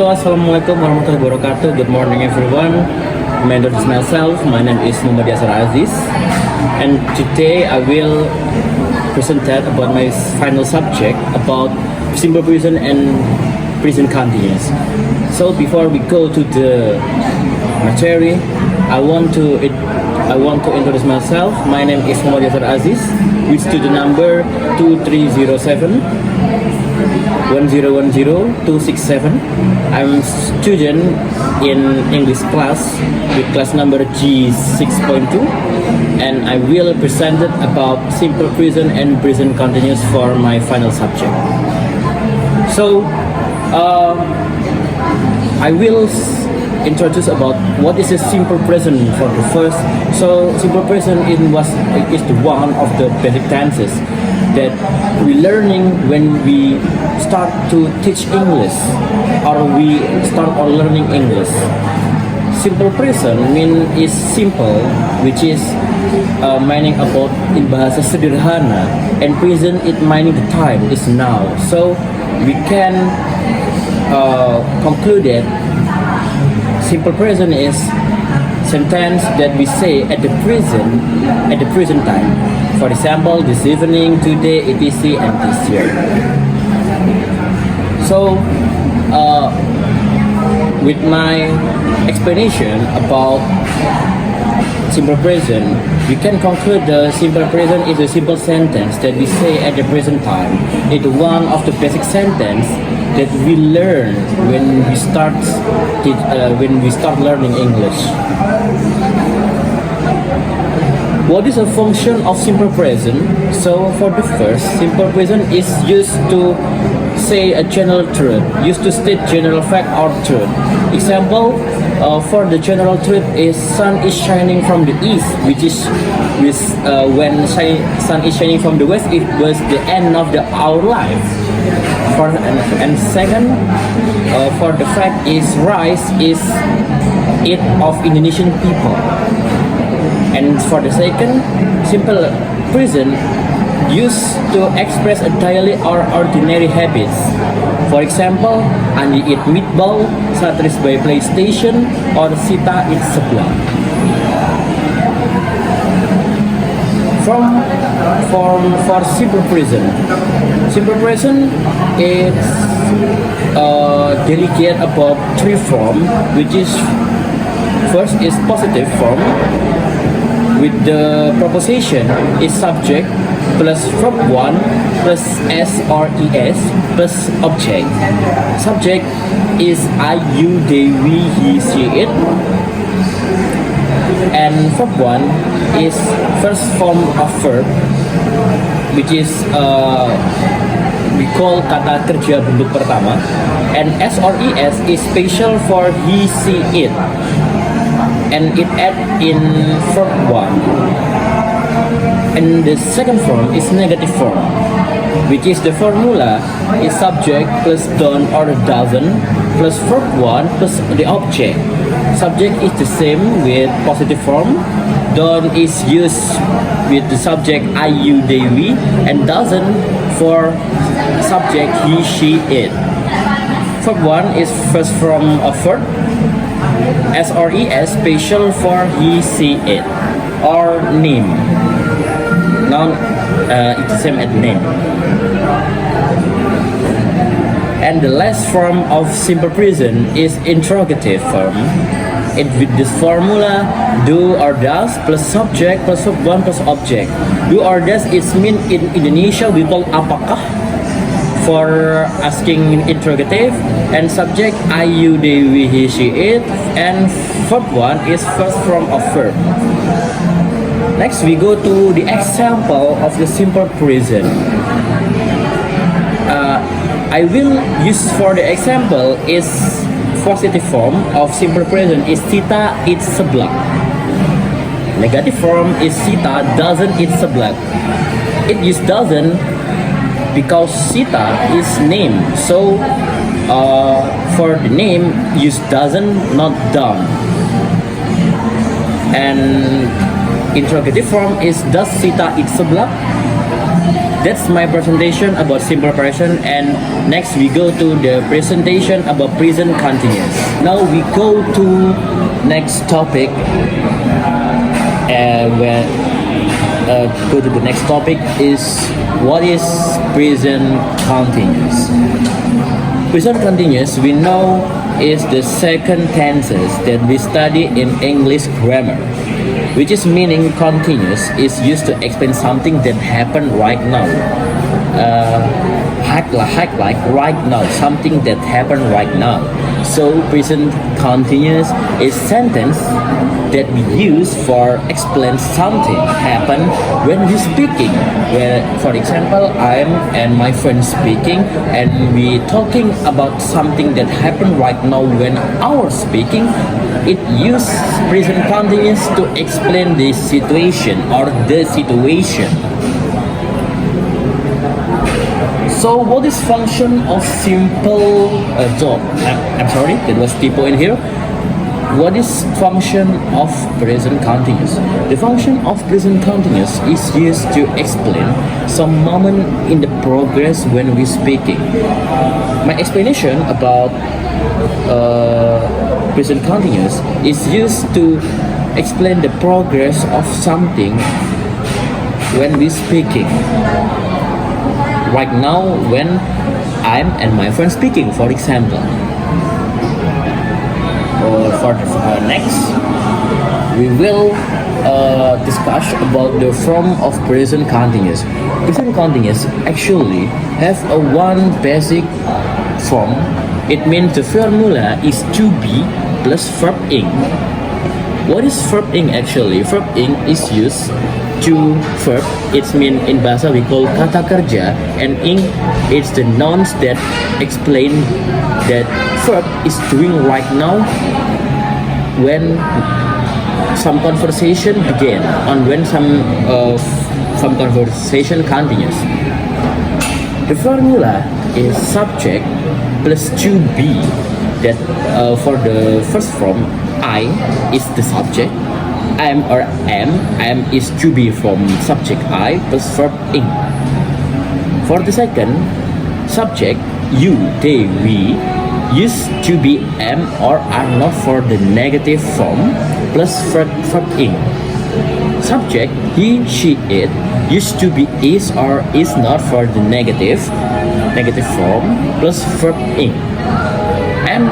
Halo, assalamualaikum warahmatullahi wabarakatuh. Good morning, everyone. My name is myself. My name is Muhammad Yasser Aziz, and today I will present that about my final subject about simple present and present continuous. So before we go to the material, I want to introduce myself. My name is Muhammad Yasser Aziz, with student number 2307. 1010267. I'm student in English class with class number G6.2, and I will present it about simple present and present continuous for my final subject. So I will introduce about what is a simple present for the first. So simple present is the one of the basic tenses that we learning when we start to teach English or we start on learning English. Simple present is simple, which is meaning about in bahasa sederhana, and present it meaning the time is now. So we can conclude that simple present is sentence that we say at the present time. For example, this evening, today, etc. and this year. So, with my explanation about simple present, we can conclude the simple present is a simple sentence that we say at the present time. It's one of the basic sentence that we learn when we start learning English. What is a function of simple present? So for the first, simple present is used to say a general truth, used to state general fact or truth. Example, for the general truth is sun is shining from the east, which is when sun is shining from the west, it was the end of our life. And second, for the fact is rice is eat of Indonesian people. And for the second, simple present used to express a daily or ordinary habits. For example, Andi eat meatball, Satris by PlayStation, or Sita eats sebelah. For simple present is delegate about three form, which is first is positive form. With the proposition is subject plus verb 1 plus s or es plus object. Subject is I, you, they, we, he, she, it. And verb 1 is first form of verb, which is we call kata kerja bentuk pertama. And s or es is special for he, she, it. And it add in verb 1. And the second form is negative form, which is the formula is subject plus don't or doesn't plus verb 1 plus the object. Subject is the same with positive form. Don't is used with the subject I, you, they, we, and doesn't for subject he, she, it. Verb 1 is first form of verb. S or es special for he, she, it, or name. Noun it's the same as name. And the last form of simple present is interrogative form. It with this formula do or does plus subject plus verb 1 plus object. Do or does is mean in Indonesia we call apakah for asking interrogative, and subject I, you, they, we, he, she, it, and verb 1 is first form of verb. Next we go to the example of the simple present. I will use for the example is positive form of simple present is Sita eats seblak. Negative form is Sita doesn't eat seblak. It use doesn't because Sita is name, so for the name use doesn't, not done. And interrogative form is does Sita eat seblak? That's my presentation about simple present, and next we go to the presentation about present continuous. Now we go to next topic, where go to the next topic is what is present continuous. Present continuous we know is the second tenses that we study in English grammar, which is meaning continuous is used to explain something that happened right now. Like right now, something that happened right now. So present continuous is sentence that we use for explain something happen when we speaking. Where, for example, I'm and my friend speaking, and we talking about something that happened right now when our speaking. It use present continuous to explain the situation or the situation. So what is function of simple I'm sorry, that was typo in here. What is function of present continuous? The function of present continuous is used to explain some moment in the progress when we speaking. My explanation about present continuous is used to explain the progress of something when we speaking. Right now, when I'm and my friend speaking, for example. Or for next, we will discuss about the form of present continuous. Present continuous actually have a one basic form. It means the formula is to be plus verb ing. What is verb ing actually? Verb ing is used to verb. It means in bahasa we call kata kerja, and ing it's the nouns that explain that verb is doing right now when some conversation began, and when some conversation continues. The formula is subject plus to be. That for the first form, I is the subject, am or am is to be from subject I plus verb ing. For the second subject, you, they, we used to be am or are not for the negative form plus verb ing. Subject, he, she, it used to be is or is not for the negative form plus verb ing. And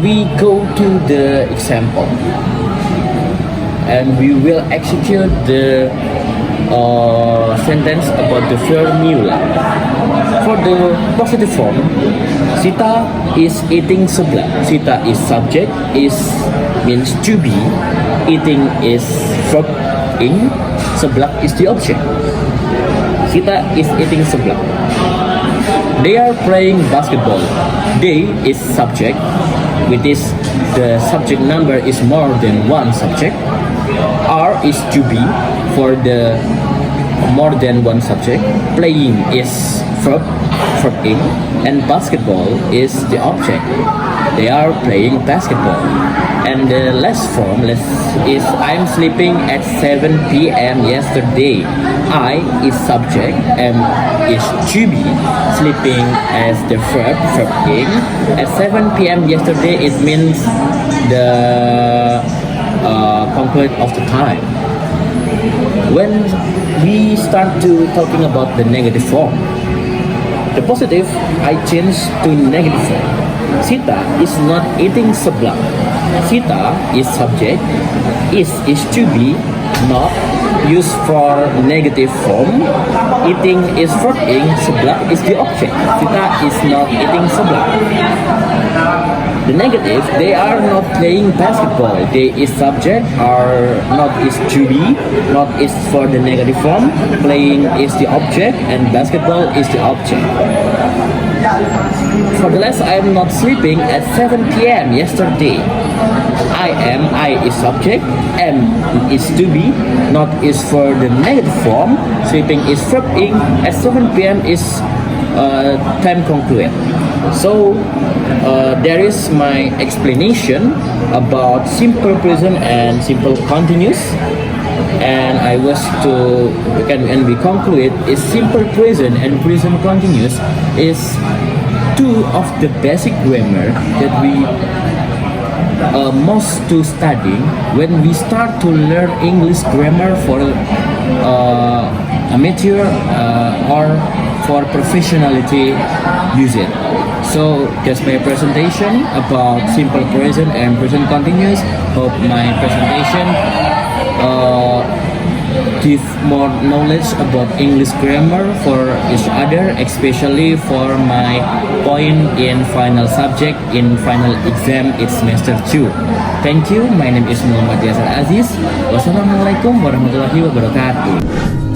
we go to the example, and we will execute the sentence about the formula. For the positive form, Sita is eating seblak. Sita is subject, is means to be, eating is verb ing, seblak is the object. Sita is eating seblak. They are playing basketball. They is subject, which is the subject number is more than one subject. Are is to be for the more than one subject. Playing is verb ing, and basketball is the object. They are playing basketball. And the last form is I'm sleeping at 7 p.m. yesterday. I is subject, am is to be, sleeping as the verb ing. At 7 p.m. yesterday, it means the conclude of the time. When we start to talking about the negative form, the positive I change to negative form. Sita is not eating seblak. Sita is subject, is to be, not used for negative form. Eating is verb ing, seblak is the object. Sita is not eating seblak. The negative, they are not playing basketball. They is subject, are not is to be, not is for the negative form. Playing is the object, and basketball is the object. For the last, I am not sleeping at 7 p.m. yesterday. I is subject, am is to be, not is for the negative form. Sleeping is verb ing, at 7 p.m. is time concluded. So there is my explanation about simple present and simple continuous. And I was to and we conclude is simple present and present continuous is two of the basic grammar that we most to study when we start to learn English grammar for amateur or for professionality use it. So that's my presentation about simple present and present continuous. Hope my presentation give more knowledge about English grammar for each other, especially for my point in final subject in final exam it's semester 2. Thank you. My name is Muhammad Yasser Aziz. Wassalamualaikum warahmatullahi wabarakatuh.